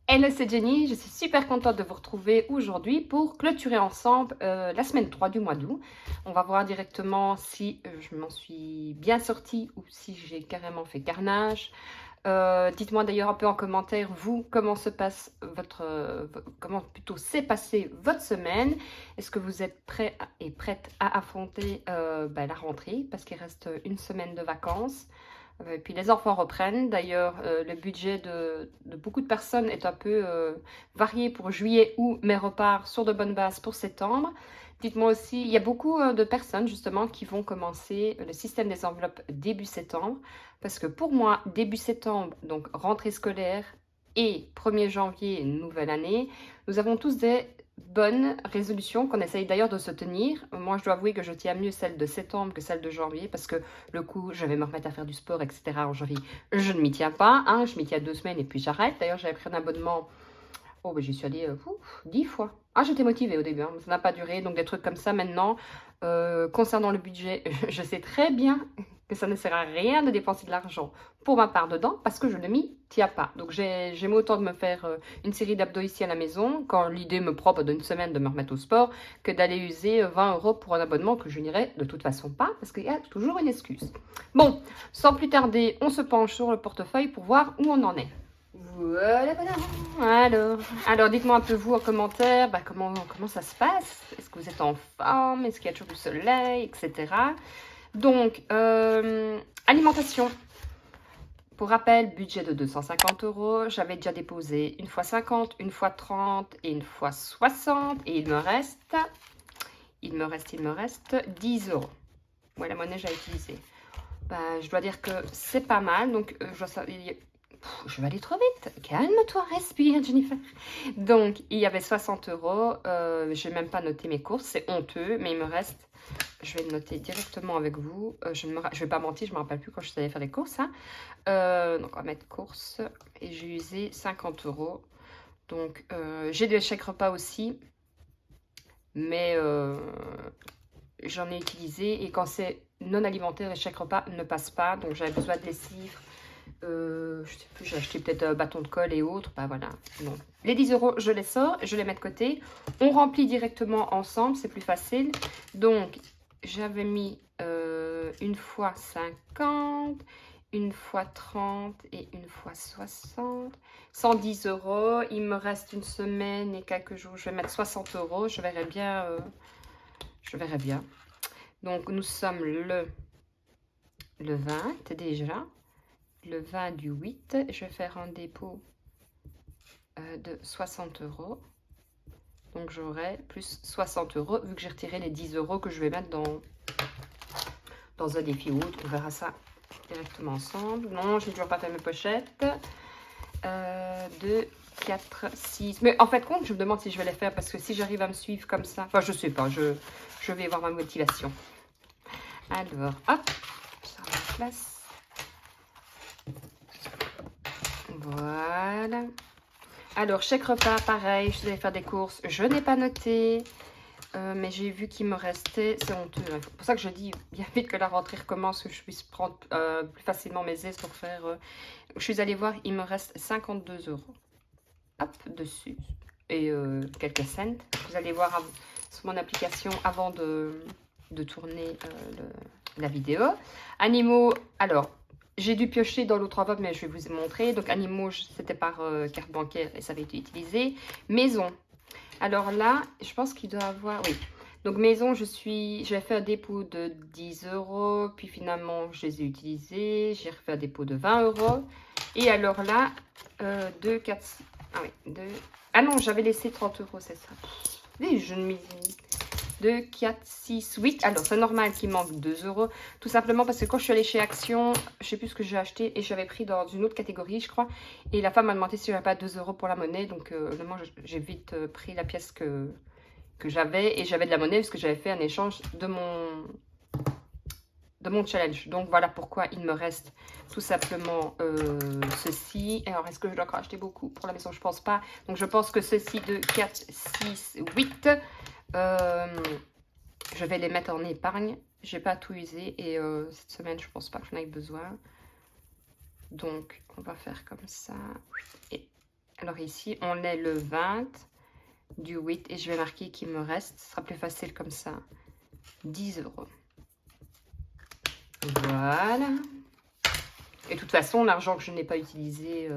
Hello, c'est Jenny, je suis super contente de vous retrouver aujourd'hui pour clôturer ensemble la semaine 3 du mois d'août. On va voir directement si je m'en suis bien sortie ou si j'ai carrément fait carnage. Dites-moi d'ailleurs un peu en commentaire, vous, comment se passe comment plutôt s'est passée votre semaine. Est-ce que vous êtes prêts et prêtes à affronter la rentrée parce qu'il reste une semaine de vacances. Et puis les enfants reprennent. D'ailleurs, le budget de beaucoup de personnes est un peu varié pour juillet, août, mais repart sur de bonnes bases pour septembre. Dites-moi aussi, il y a beaucoup de personnes justement qui vont commencer le système des enveloppes début septembre. Parce que pour moi, début septembre, donc rentrée scolaire et 1er janvier, nouvelle année, nous avons tous des bonnes résolutions qu'on essaye d'ailleurs de se tenir. Moi, je dois avouer que je tiens mieux celle de septembre que celle de janvier parce que le coup, je vais me remettre à faire du sport, etc. en janvier. Je ne m'y tiens pas, hein, je m'y tiens 2 semaines et puis j'arrête. D'ailleurs, j'avais pris un abonnement. Oh, ben, j'y suis allée 10 fois. Ah, j'étais motivée au début, hein, ça n'a pas duré. Donc, des trucs comme ça, maintenant, concernant le budget, je sais très bien que ça ne sert à rien de dépenser de l'argent pour ma part dedans parce que je ne m'y tiens pas. Donc, j'aime autant de me faire une série d'abdos ici à la maison quand l'idée me prend d'une semaine de me remettre au sport que d'aller user 20 € pour un abonnement que je n'irai de toute façon pas parce qu'il y a toujours une excuse. Bon, sans plus tarder, on se penche sur le portefeuille pour voir où on en est. Voilà. Alors dites-moi un peu vous en commentaire, comment ça se passe? Est-ce que vous êtes en forme? Est-ce qu'il y a toujours du soleil, etc. Donc, alimentation. Pour rappel, budget de 250 €. J'avais déjà déposé une fois 50, une fois 30 et une fois 60. Et il me reste 10 €. Ouais, la monnaie j'ai utilisée. Je dois dire que c'est pas mal. Donc, je vais aller trop vite. Calme-toi, respire, Jennifer. Donc, il y avait 60 €. Je n'ai même pas noté mes courses. C'est honteux, mais il me reste... Je vais le noter directement avec vous. Je ne vais pas mentir, je ne me rappelle plus quand je suis allée faire les courses. Hein. Donc, on va mettre courses. Et j'ai usé 50 €. Donc, j'ai des chèques repas aussi. Mais j'en ai utilisé. Et quand c'est non alimentaire, les chèques repas ne passent pas. Donc, j'avais besoin de lessive. Je sais plus, j'ai acheté peut-être un bâton de colle et autres. Voilà. Non. Les 10 €, je les sors, je les mets de côté. On remplit directement ensemble, c'est plus facile. Donc, j'avais mis une fois 50, une fois 30 et une fois 60. 110 €. Il me reste une semaine et quelques jours. Je vais mettre 60 €. Je verrai bien. Donc, nous sommes le 20 déjà. Le 20 du 8, je vais faire un dépôt de 60 €. Donc j'aurai plus 60 € vu que j'ai retiré les 10 € que je vais mettre dans un défi ou autre. On verra ça directement ensemble. Non, je n'ai toujours pas fait mes pochettes. 2, 4, 6. Mais en fait, compte, je me demande si je vais les faire parce que si j'arrive à me suivre comme ça, enfin, je sais pas, je vais voir ma motivation. Alors, hop, ça en place. Voilà. Alors, chèque repas, pareil, je devais faire des courses. Je n'ai pas noté, mais j'ai vu qu'il me restait... C'est honteux. C'est pour ça que je dis bien vite que la rentrée recommence, que je puisse prendre plus facilement mes aises pour faire... Je suis allée voir, il me reste 52 €. Hop, dessus. Et quelques cents. Vous allez voir sur mon application avant de tourner la vidéo. Animaux, alors... J'ai dû piocher dans l'autre enveloppe, mais je vais vous montrer. Donc, animaux, c'était par carte bancaire et ça avait été utilisé. Maison. Alors là, je pense qu'il doit avoir... Oui. Donc, maison, j'ai fait un dépôt de 10 €. Puis finalement, je les ai utilisés. J'ai refait un dépôt de 20 €. Et alors là, 2, 4... Ah oui, 2... Ah non, j'avais laissé 30 €, c'est ça. Oui, je ne m'y... 2, 4, 6, 8. Alors, c'est normal qu'il manque 2 €. Tout simplement parce que quand je suis allée chez Action, je sais plus ce que j'ai acheté et j'avais pris dans une autre catégorie, je crois. Et la femme m'a demandé si j'avais pas 2 € pour la monnaie. Donc, moi, j'ai vite pris la pièce que j'avais. Et j'avais de la monnaie parce que j'avais fait un échange de mon challenge. Donc, voilà pourquoi il me reste tout simplement ceci. Alors, est-ce que je dois encore acheter beaucoup pour la maison? Je pense pas. Donc, je pense que ceci de 4, 6, 8... je vais les mettre en épargne. J'ai pas tout usé et cette semaine, je pense pas que j'en ai besoin. Donc, on va faire comme ça. Et Alors ici, on est le 20 du 8 et je vais marquer qu'il me reste, ce sera plus facile comme ça, 10 euros. Voilà. Et de toute façon, l'argent que je n'ai pas utilisé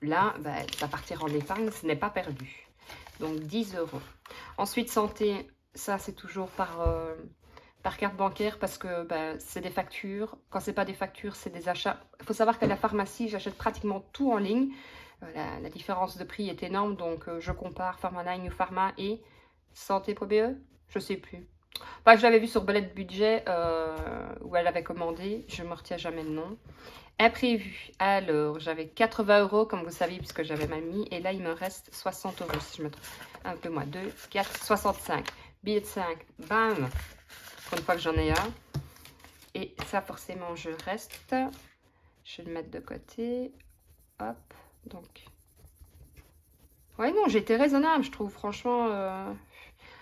là, bah, ça partira en épargne, ce n'est pas perdu. Donc 10 euros. Ensuite, santé, ça c'est toujours par carte bancaire parce que bah, c'est des factures. Quand c'est pas des factures, c'est des achats. Il faut savoir qu'à la pharmacie, j'achète pratiquement tout en ligne. La différence de prix est énorme, donc je compare Pharmaline, New Pharma et Santé ProBE, je sais plus. Bah, je l'avais vu sur Bullet Budget où elle avait commandé, je ne me retiens jamais le nom. Imprévu, alors j'avais 80 euros comme vous savez puisque j'avais mal mis et là il me reste 60 euros si je me trompe. Un peu moins, 2, 4, 65. Billet de 5, bam, pour une fois que j'en ai un. Et ça forcément je reste, je vais le mettre de côté, hop, donc. Ouais non, j'ai été raisonnable je trouve, franchement.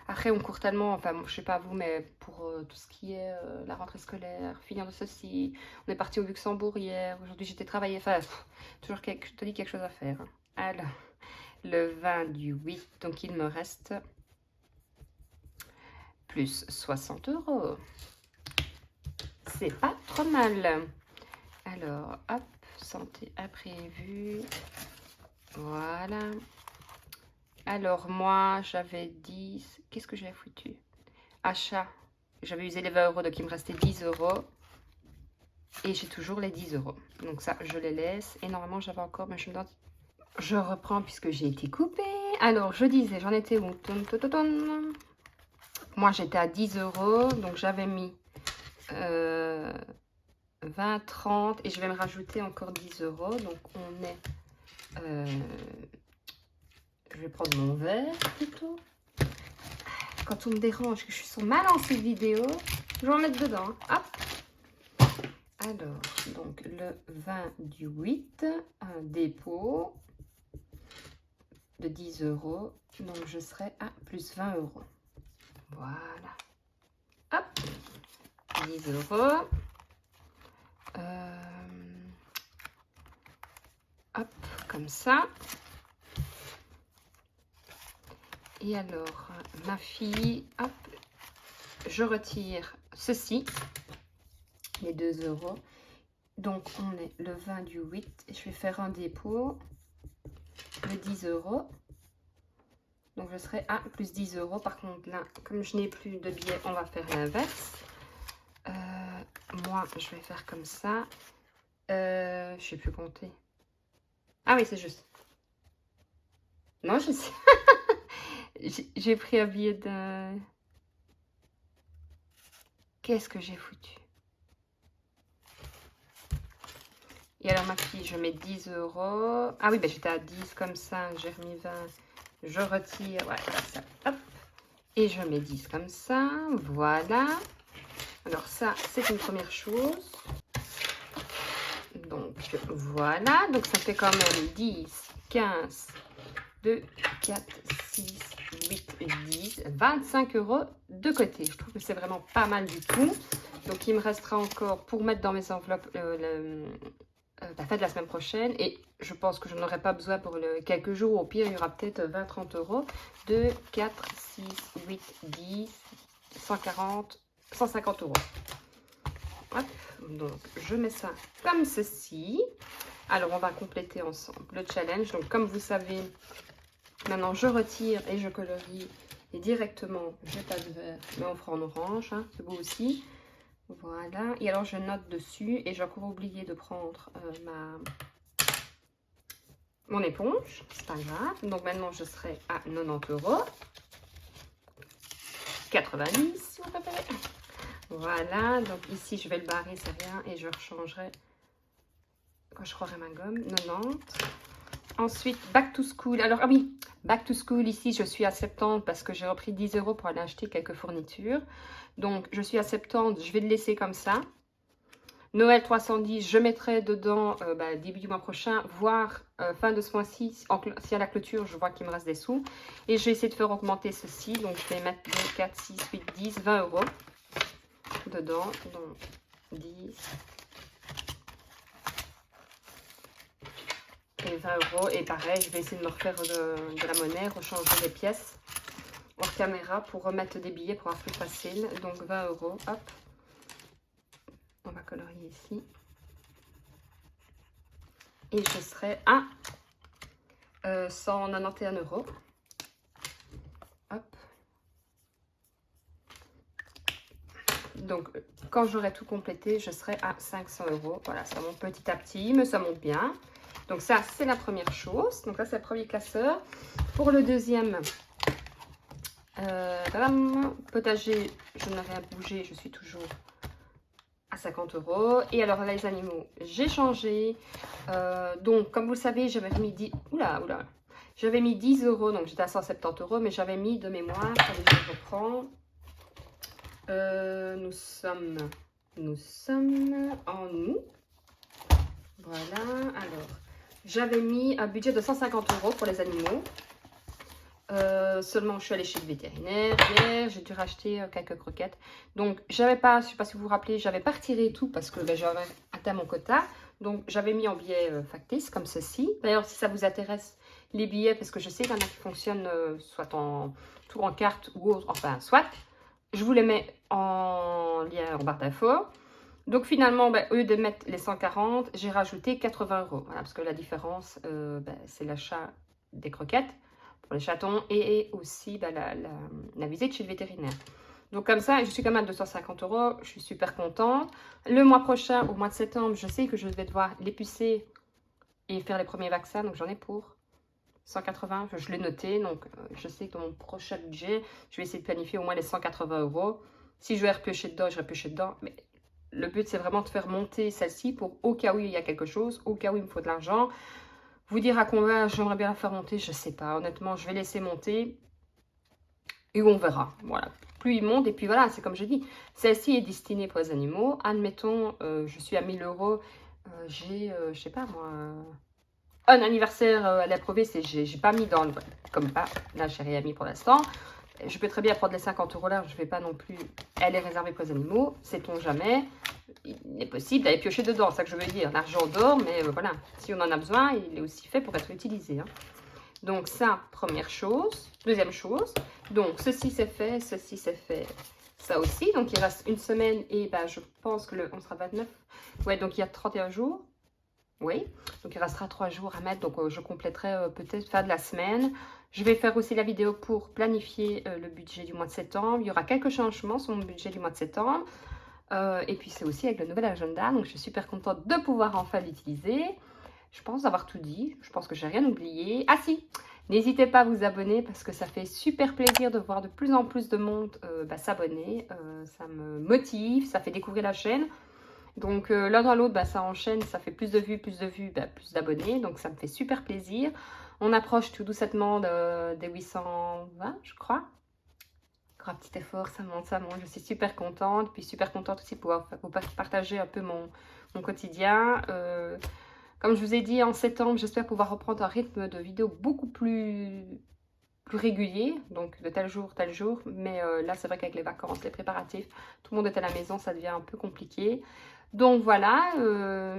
Après, on court tellement, enfin, je sais pas vous, mais pour tout ce qui est la rentrée scolaire, finir de ceci, on est parti au Luxembourg hier, aujourd'hui j'étais travailler, enfin, toujours je te dis quelque chose à faire. Alors, le 20 du 8, donc il me reste plus 60 euros. C'est pas trop mal. Alors, hop, santé imprévu. Voilà. Alors, moi, j'avais 10. Qu'est-ce que j'avais foutu? Achat. J'avais usé les 20 euros, donc il me restait 10 euros. Et j'ai toujours les 10 euros. Donc ça, je les laisse. Et normalement, j'avais encore... Mais je reprends puisque j'ai été coupée. Alors, je disais, j'en étais où? Moi, j'étais à 10 euros. Donc, j'avais mis 20, 30. Et je vais me rajouter encore 10 euros. Donc, on est... je vais prendre mon verre plutôt. Quand tout me dérange, que je suis sur ma lancée vidéo, je vais en mettre dedans. Hop. Alors, donc le 20 du 8, un dépôt de 10 euros. Donc, je serai à plus 20 euros. Voilà. Hop. 10 euros. Hop, comme ça. Et alors, ma fille, hop, je retire ceci, les 2 euros. Donc, on est le 20 du 8 et je vais faire un dépôt de 10 euros. Donc, je serai à plus 10 euros. Par contre, là, comme je n'ai plus de billets, on va faire l'inverse. Moi, je vais faire comme ça. Je ne sais plus compter. Ah oui, c'est juste. Non, je sais. J'ai pris un billet de... Qu'est-ce que j'ai foutu? Et alors, ma fille, je mets 10 euros. Ah oui, ben, j'étais à 10 comme ça. J'ai remis 20. Je retire. Voilà, ça. Hop. Et je mets 10 comme ça. Voilà. Alors, ça, c'est une première chose. Donc, voilà. Donc, ça fait quand même 10, 15, 2, 4, 6, 8, 10, 25 euros de côté. Je trouve que c'est vraiment pas mal du tout. Donc, il me restera encore pour mettre dans mes enveloppes la fin de la semaine prochaine. Et je pense que je n'aurai pas besoin pour quelques jours. Au pire, il y aura peut-être 20-30 euros. 2, 4, 6, 8, 10, 140, 150 euros. Hop, donc je mets ça comme ceci. Alors, on va compléter ensemble le challenge. Donc, comme vous savez, maintenant, je retire et je colorie. Et directement, je n'ai pas de vert, mais on fera en orange. Hein, c'est beau aussi. Voilà. Et alors, je note dessus. Et j'ai encore oublié de prendre mon éponge. C'est pas grave. Donc, maintenant, je serai à 90 euros. 90, si vous préférez. Voilà. Donc, ici, je vais le barrer, c'est rien. Et je rechangerai quand je croirai ma gomme. 90. Ensuite, back to school. Alors, ah oui, back to school, ici, je suis à 70 parce que j'ai repris 10 euros pour aller acheter quelques fournitures. Donc, je suis à 70, je vais le laisser comme ça. Noël 310, je mettrai dedans début du mois prochain, voire fin de ce mois-ci. Si à la clôture, je vois qu'il me reste des sous. Et je vais essayer de faire augmenter ceci. Donc, je vais mettre 2, 4, 6, 8, 10, 20 euros dedans. Donc, 10... et 20 €. Et pareil, je vais essayer de me refaire de la monnaie, rechanger les pièces hors caméra pour remettre des billets pour avoir plus facile. Donc 20 €, hop. On va colorier ici. Et je serai à 191 €. Hop. Donc, quand j'aurai tout complété, je serai à 500 €. Voilà, ça monte petit à petit, mais ça monte bien. Donc ça, c'est la première chose. Donc là, c'est le premier classeur. Pour le deuxième, potager, je n'ai rien bougé, je suis toujours à 50 €. Et alors, là, les animaux, j'ai changé. Donc, comme vous le savez, j'avais mis 10... Oula. J'avais mis 10 €, donc j'étais à 170 €, mais j'avais mis de mémoire. Allez, je reprends. Nous sommes en août. Voilà, alors, j'avais mis un budget de 150 € pour les animaux. Seulement, je suis allée chez le vétérinaire hier, j'ai dû racheter quelques croquettes. Donc, j'avais pas, je ne sais pas si vous vous rappelez, j'avais pas retiré tout parce que j'avais atteint mon quota. Donc, j'avais mis en billets factices comme ceci. D'ailleurs, si ça vous intéresse, les billets, parce que je sais qu'il y en a qui fonctionnent soit en tour en carte ou autre, enfin, soit. Je vous les mets en lien en barre d'infos. Donc finalement, au lieu de mettre les 140, j'ai rajouté 80 €. Voilà, parce que la différence, c'est l'achat des croquettes pour les chatons et aussi la visite chez le vétérinaire. Donc comme ça, je suis quand même à 250 €. Je suis super contente. Le mois prochain, au mois de septembre, je sais que je vais devoir l'épucer et faire les premiers vaccins. Donc j'en ai pour 180, je l'ai noté, donc je sais que dans mon prochain budget, je vais essayer de planifier au moins les 180 €. Si je vais repiocher dedans, je vais repiocher dedans. Mais le but, c'est vraiment de faire monter celle-ci pour au cas où il y a quelque chose, au cas où il me faut de l'argent. Vous dire à combien j'aimerais bien la faire monter, je ne sais pas. Honnêtement, je vais laisser monter et on verra. Voilà. Plus il monte, et puis voilà, c'est comme je dis, celle-ci est destinée pour les animaux. Admettons, je suis à 1000 €, j'ai, je sais pas moi... un anniversaire à l'approuver, c'est j'ai pas mis dans le... Comme pas, là, j'ai rien mis pour l'instant. Je peux très bien prendre les 50 € là, je vais pas non plus... Elle est réservée pour les animaux, sait-on jamais. Il est possible d'aller piocher dedans, c'est ça que je veux dire. L'argent dort, mais voilà, si on en a besoin, il est aussi fait pour être utilisé. Hein. Donc ça, première chose. Deuxième chose, donc ceci c'est fait, ça aussi. Donc il reste une semaine et je pense que on sera 29. Ouais, donc il y a 31 jours. Oui, donc il restera 3 jours à mettre, donc je compléterai peut-être fin de la semaine. Je vais faire aussi la vidéo pour planifier le budget du mois de septembre. Il y aura quelques changements sur mon budget du mois de septembre. Et puis c'est aussi avec le nouvel agenda, donc je suis super contente de pouvoir enfin l'utiliser. Je pense avoir tout dit, je pense que j'ai rien oublié. Ah si, n'hésitez pas à vous abonner parce que ça fait super plaisir de voir de plus en plus de monde s'abonner. Ça me motive, ça fait découvrir la chaîne. Donc l'un dans l'autre, ça enchaîne, ça fait plus de vues, plus d'abonnés. Donc ça me fait super plaisir. On approche tout doucement des 820, je crois. Encore un petit effort, ça monte, ça monte. Je suis super contente. Puis super contente aussi de pouvoir vous partager un peu mon quotidien. Comme je vous ai dit, en septembre, j'espère pouvoir reprendre un rythme de vidéo beaucoup plus régulier, donc de tel jour, tel jour. Mais là, c'est vrai qu'avec les vacances, les préparatifs, tout le monde est à la maison, ça devient un peu compliqué. Donc voilà,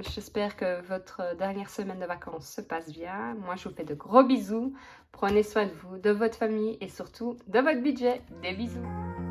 j'espère que votre dernière semaine de vacances se passe bien. Moi, je vous fais de gros bisous. Prenez soin de vous, de votre famille et surtout de votre budget. Des bisous.